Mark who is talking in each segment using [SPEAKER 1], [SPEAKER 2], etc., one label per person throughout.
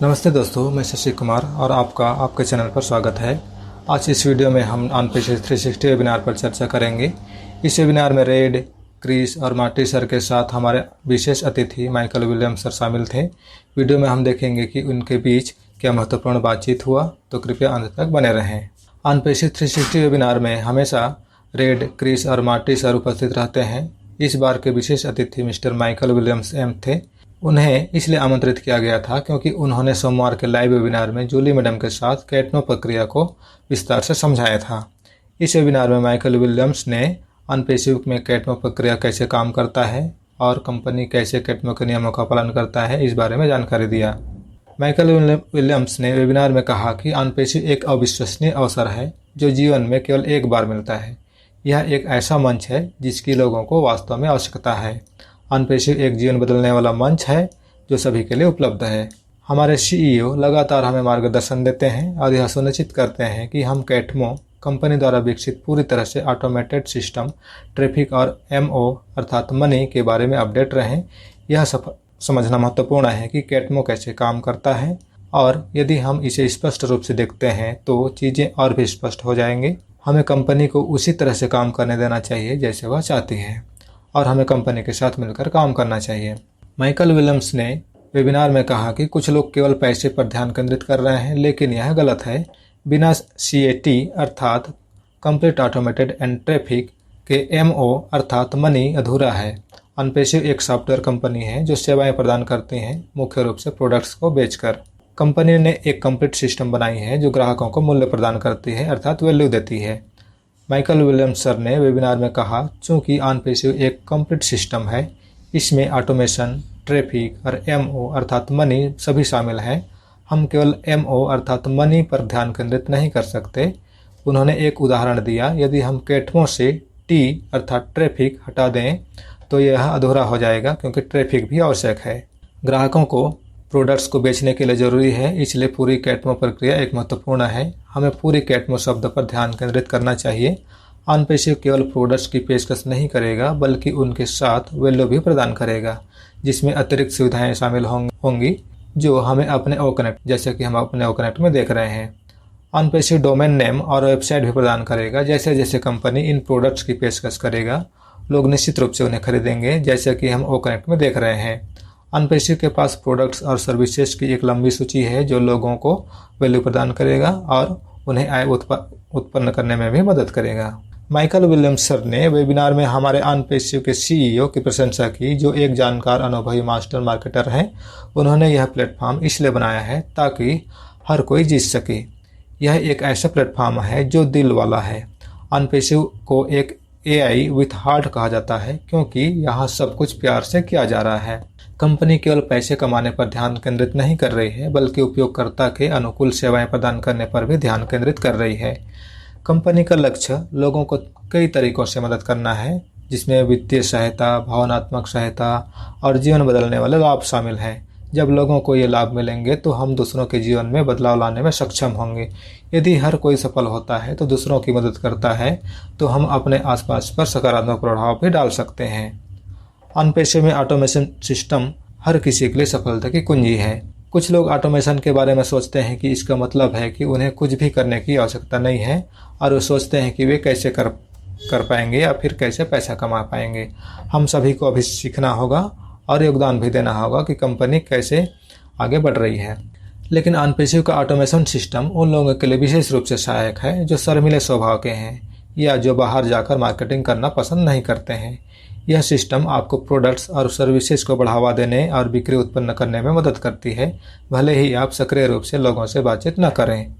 [SPEAKER 1] नमस्ते दोस्तों, मैं शशि कुमार और आपका आपके चैनल पर स्वागत है। आज इस वीडियो में हम ऑनपेशिस 360 वेबिनार पर चर्चा करेंगे। इस वेबिनार में रेड, क्रिस और मार्टी सर के साथ हमारे विशेष अतिथि माइकल विलियम्स सर शामिल थे। वीडियो में हम देखेंगे कि उनके बीच क्या महत्वपूर्ण बातचीत हुआ, तो कृपया अंत तक बने रहें। ऑनपेशिस 360 वेबिनार में हमेशा रेड, क्रिस और मार्टी सर उपस्थित रहते हैं। इस बार के विशेष अतिथि मिस्टर माइकल विलियम्स एम थे। उन्हें इसलिए आमंत्रित किया गया था क्योंकि उन्होंने सोमवार के लाइव वेबिनार में जूली मैडम के साथ कैटमो प्रक्रिया को विस्तार से समझाया था। इस वेबिनार में माइकल विलियम्स ने ऑनपेशिव में कैटमो प्रक्रिया कैसे काम करता है और कंपनी कैसे कैटमो के नियमों का पालन करता है, इस बारे में जानकारी दिया। माइकल विलियम्स ने वेबिनार में कहा कि ऑनपेशिव एक अविश्वसनीय अवसर है जो जीवन में केवल एक बार मिलता है। यह एक ऐसा मंच है जिसकी लोगों को वास्तव में आवश्यकता है। ऑनपेशिव एक जीवन बदलने वाला मंच है जो सभी के लिए उपलब्ध है। हमारे सीईओ लगातार हमें मार्गदर्शन देते हैं और यह सुनिश्चित करते हैं कि हम कैटमो कंपनी द्वारा विकसित पूरी तरह से ऑटोमेटेड सिस्टम, ट्रैफिक और एमओ अर्थात मनी के बारे में अपडेट रहें। यह समझना महत्वपूर्ण है कि कैटमो कैसे काम करता है, और यदि हम इसे स्पष्ट रूप से देखते हैं तो चीज़ें और भी स्पष्ट हो जाएंगी। हमें कंपनी को उसी तरह से काम करने देना चाहिए जैसे वह चाहती है, और हमें कंपनी के साथ मिलकर काम करना चाहिए। माइकल विलियम्स ने वेबिनार में कहा कि कुछ लोग केवल पैसे पर ध्यान केंद्रित कर रहे हैं, लेकिन यह गलत है। बिना CAT अर्थात कंप्लीट ऑटोमेटेड एंड ट्रैफिक के MO अर्थात मनी अधूरा है। ऑनपेशिव एक सॉफ्टवेयर कंपनी है जो सेवाएं प्रदान करती हैं, मुख्य रूप से प्रोडक्ट्स को बेचकर। कंपनी ने एक कंप्लीट सिस्टम बनाई है जो ग्राहकों को मूल्य प्रदान करती है अर्थात वैल्यू देती है। माइकल विलियम्स सर ने वेबिनार में कहा, चूंकि ऑनपेशिव एक कंप्लीट सिस्टम है, इसमें ऑटोमेशन, ट्रैफिक और MO अर्थात मनी सभी शामिल हैं। हम केवल MO अर्थात मनी पर ध्यान केंद्रित नहीं कर सकते। उन्होंने एक उदाहरण दिया, यदि हम कैटमो से T अर्थात ट्रैफिक हटा दें तो यह अधूरा हो जाएगा क्योंकि ट्रैफिक भी आवश्यक है। ग्राहकों को प्रोडक्ट्स को बेचने के लिए ज़रूरी है, इसलिए पूरी कैटमो प्रक्रिया एक महत्वपूर्ण है। हमें पूरी कैटमो शब्द पर ध्यान केंद्रित करना चाहिए। ऑनपेशिव केवल प्रोडक्ट्स की पेशकश नहीं करेगा बल्कि उनके साथ वैल्यू भी प्रदान करेगा, जिसमें अतिरिक्त सुविधाएं शामिल होंगी जो हमें अपने ओकनेक्ट, जैसे कि हम अपने ओकनेक्ट में देख रहे हैं। ऑनपेशिव डोमेन नेम और वेबसाइट भी प्रदान करेगा। जैसे जैसे कंपनी इन प्रोडक्ट्स की पेशकश करेगा, लोग निश्चित रूप से उन्हें खरीदेंगे, जैसे कि हम ओकनेक्ट में देख रहे हैं। ऑनपेशिव के पास प्रोडक्ट्स और सर्विसेज की एक लंबी सूची है जो लोगों को वैल्यू प्रदान करेगा और उन्हें आय उत्पन्न करने में भी मदद करेगा। माइकल विलियम्स सर ने वेबिनार में हमारे ऑनपेशिव के CEO की प्रशंसा की, जो एक जानकार अनुभवी मास्टर मार्केटर हैं। उन्होंने यह प्लेटफॉर्म इसलिए बनाया है ताकि हर कोई जीत सके। यह एक ऐसा प्लेटफॉर्म है जो दिल वाला है। ऑनपेशिव को एक AI विथ हार्ट कहा जाता है क्योंकि यहाँ सब कुछ प्यार से किया जा रहा है। कंपनी केवल पैसे कमाने पर ध्यान केंद्रित नहीं कर रही है बल्कि उपयोगकर्ता के अनुकूल सेवाएं प्रदान करने पर भी ध्यान केंद्रित कर रही है। कंपनी का लक्ष्य लोगों को कई तरीकों से मदद करना है, जिसमें वित्तीय सहायता, भावनात्मक सहायता और जीवन बदलने वाले लाभ शामिल हैं। जब लोगों को ये लाभ मिलेंगे तो हम दूसरों के जीवन में बदलाव लाने में सक्षम होंगे। यदि हर कोई सफल होता है तो दूसरों की मदद करता है, तो हम अपने आसपास पर सकारात्मक प्रभाव भी डाल सकते हैं। ऑनपेशिव में ऑटोमेशन सिस्टम हर किसी के लिए सफलता की कुंजी है। कुछ लोग ऑटोमेशन के बारे में सोचते हैं कि इसका मतलब है कि उन्हें कुछ भी करने की आवश्यकता नहीं है, और वो सोचते हैं कि वे कैसे कर पाएंगे या फिर कैसे पैसा कमा पाएंगे। हम सभी को अभी सीखना होगा और योगदान भी देना होगा कि कंपनी कैसे आगे बढ़ रही है। लेकिन ऑनपेशिव का ऑटोमेशन सिस्टम उन लोगों के लिए विशेष रूप से सहायक है जो शर्मीले स्वभाव के हैं या जो बाहर जाकर मार्केटिंग करना पसंद नहीं करते हैं। यह सिस्टम आपको प्रोडक्ट्स और सर्विसेज को बढ़ावा देने और बिक्री उत्पन्न करने में मदद करती है, भले ही आप सक्रिय रूप से लोगों से बातचीत न करें।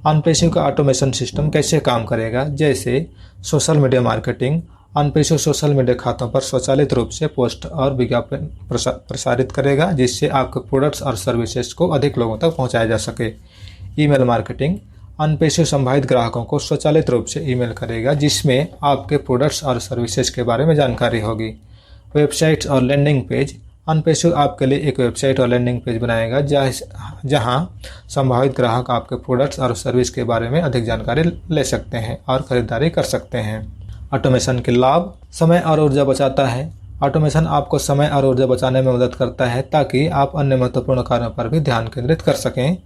[SPEAKER 1] ऑनपेशिव का ऑटोमेशन सिस्टम कैसे काम करेगा? जैसे social media marketing. OnPassive social media खातों पर स्वचालित रूप से पोस्ट और विज्ञापन प्रसारित करेगा, जिससे आपके प्रोडक्ट्स और सर्विसेज को अधिक लोगों तक पहुंचाया जा सके। Email marketing. ऑनपेशिव संभावित ग्राहकों को स्वचालित रूप से ईमेल करेगा, जिसमें आपके प्रोडक्ट्स और सर्विसेज के बारे में जानकारी होगी। वेबसाइट्स और लैंडिंग पेज। ऑनपेशिव आपके लिए एक वेबसाइट और लैंडिंग पेज बनाएगा जहां संभावित ग्राहक आपके प्रोडक्ट्स और सर्विस के बारे में अधिक जानकारी ले सकते हैं और खरीदारी कर सकते हैं। ऑटोमेशन के लाभ। समय और ऊर्जा बचाता है। ऑटोमेशन आपको समय और ऊर्जा बचाने में मदद करता है ताकि आप अन्य महत्वपूर्ण कार्यों पर भी ध्यान केंद्रित कर सकें।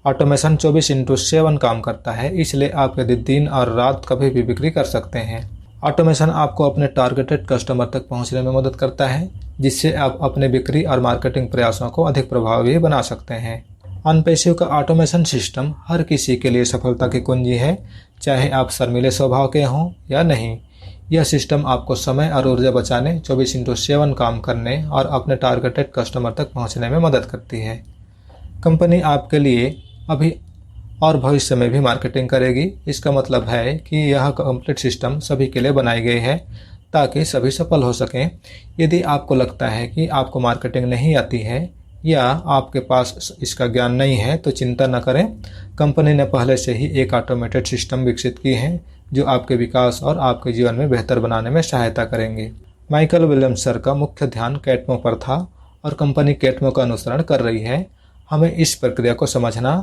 [SPEAKER 1] ऑटोमेशन 24/7 काम करता है, इसलिए आप यदि दिन और रात कभी भी बिक्री कर सकते हैं। ऑटोमेशन आपको अपने टारगेटेड कस्टमर तक पहुंचने में मदद करता है, जिससे आप अपने बिक्री और मार्केटिंग प्रयासों को अधिक प्रभावी बना सकते हैं। अनपेशिव का ऑटोमेशन सिस्टम हर किसी के लिए सफलता की कुंजी है, चाहे आप शर्मीले स्वभाव के हों या नहीं। यह सिस्टम आपको समय और ऊर्जा बचाने, 24/7 काम करने और अपने टारगेटेड कस्टमर तक पहुंचने में मदद करती है। कंपनी आपके लिए अभी और भविष्य में भी मार्केटिंग करेगी। इसका मतलब है कि यह कंप्लीट सिस्टम सभी के लिए बनाई गई है ताकि सभी सफल हो सकें। यदि आपको लगता है कि आपको मार्केटिंग नहीं आती है या आपके पास इसका ज्ञान नहीं है तो चिंता न करें। कंपनी ने पहले से ही एक ऑटोमेटेड सिस्टम विकसित की है जो आपके विकास और आपके जीवन में बेहतर बनाने में सहायता करेंगे। माइकल विलियम्स सर का मुख्य ध्यान कैटमो पर था और कंपनी कैटमो का अनुसरण कर रही है। हमें इस प्रक्रिया को समझना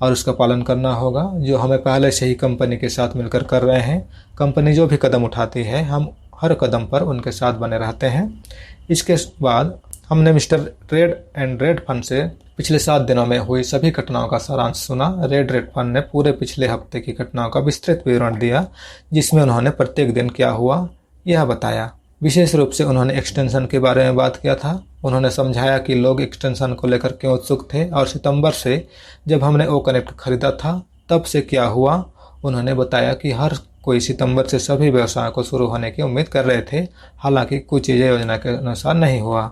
[SPEAKER 1] और उसका पालन करना होगा जो हमें पहले से ही कंपनी के साथ मिलकर कर रहे हैं। कंपनी जो भी कदम उठाती है हम हर कदम पर उनके साथ बने रहते हैं। इसके बाद हमने मिस्टर रेड एंड रेडफन से पिछले 7 दिनों में हुई सभी घटनाओं का सारांश सुना। रेडफन ने पूरे पिछले हफ्ते की घटनाओं का विस्तृत विवरण दिया, जिसमें उन्होंने प्रत्येक दिन क्या हुआ यह बताया। विशेष रूप से उन्होंने एक्सटेंशन के बारे में बात किया था। उन्होंने समझाया कि लोग एक्सटेंशन को लेकर क्यों उत्सुक थे और सितंबर से जब हमने ओ कनेक्ट खरीदा था तब से क्या हुआ। उन्होंने बताया कि हर कोई सितंबर से सभी व्यवसायों को शुरू होने की उम्मीद कर रहे थे, हालांकि कुछ चीज़ें योजना के अनुसार नहीं हुआ।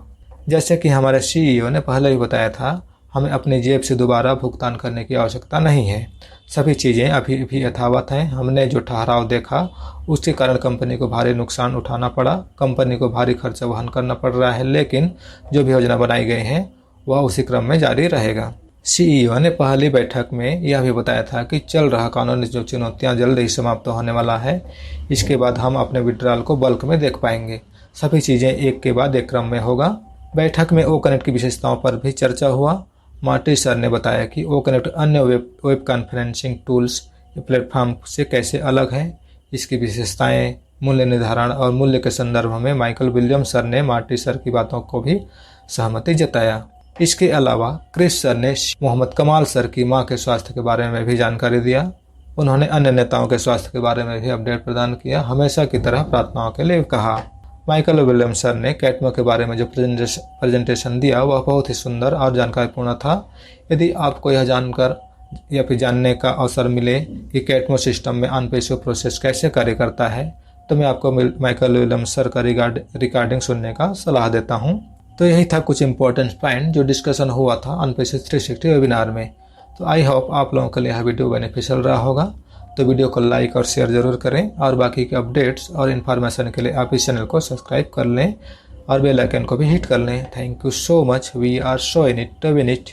[SPEAKER 1] जैसे कि हमारे CEO ने पहले भी बताया था, हमें अपनी जेब से दोबारा भुगतान करने की आवश्यकता नहीं है। सभी चीज़ें अभी भी यथावत हैं। हमने जो ठहराव देखा उसके कारण कंपनी को भारी नुकसान उठाना पड़ा, कंपनी को भारी खर्चा वहन करना पड़ रहा है, लेकिन जो भी योजना बनाई गई है वह उसी क्रम में जारी रहेगा। CEO ने पहली बैठक में यह भी बताया था कि चल रहा कानूनी जो चुनौतियां जल्द ही समाप्त होने वाला है। इसके बाद हम अपने विड्रॉल को बल्क में देख पाएंगे। सभी चीज़ें एक के बाद एक क्रम में होगा। बैठक में ओ कनेक्ट की विशेषताओं पर भी चर्चा हुआ। मार्टी सर ने बताया कि ओ कनेक्ट अन्य वेब कॉन्फ्रेंसिंग टूल्स या प्लेटफॉर्म से कैसे अलग है। इसकी विशेषताएं, मूल्य निर्धारण और मूल्य के संदर्भ में माइकल विलियम्स सर ने मार्टी सर की बातों को भी सहमति जताया। इसके अलावा क्रिस सर ने मोहम्मद कमाल सर की मां के स्वास्थ्य के बारे में भी जानकारी दिया। उन्होंने अन्य नेताओं के स्वास्थ्य के बारे में भी अपडेट प्रदान किया। हमेशा की तरह प्रार्थनाओं के लिए कहा। माइकल विलियम्स सर ने कैटमो के बारे में जो प्रेजेंटेशन दिया वह बहुत ही सुंदर और जानकारीपूर्ण था। यदि आपको यह जानकर या फिर जानने का अवसर मिले कि कैटमो सिस्टम में अनपेशिव प्रोसेस कैसे कार्य करता है तो मैं आपको माइकल विलियम्स सर का रिकॉर्डिंग सुनने का सलाह देता हूं। तो यही था कुछ इंपॉर्टेंट पॉइंट जो डिस्कशन हुआ था अनपेशिव 360 वेबिनार में। तो आई होप आप लोगों के लिए यह वीडियो बेनिफिशियल रहा होगा। तो वीडियो को लाइक और शेयर जरूर करें और बाकी के अपडेट्स और इन्फॉर्मेशन के लिए आप इस चैनल को सब्सक्राइब कर लें और बेल आइकन को भी हिट कर लें। Thank you so much. We are so in it to win it.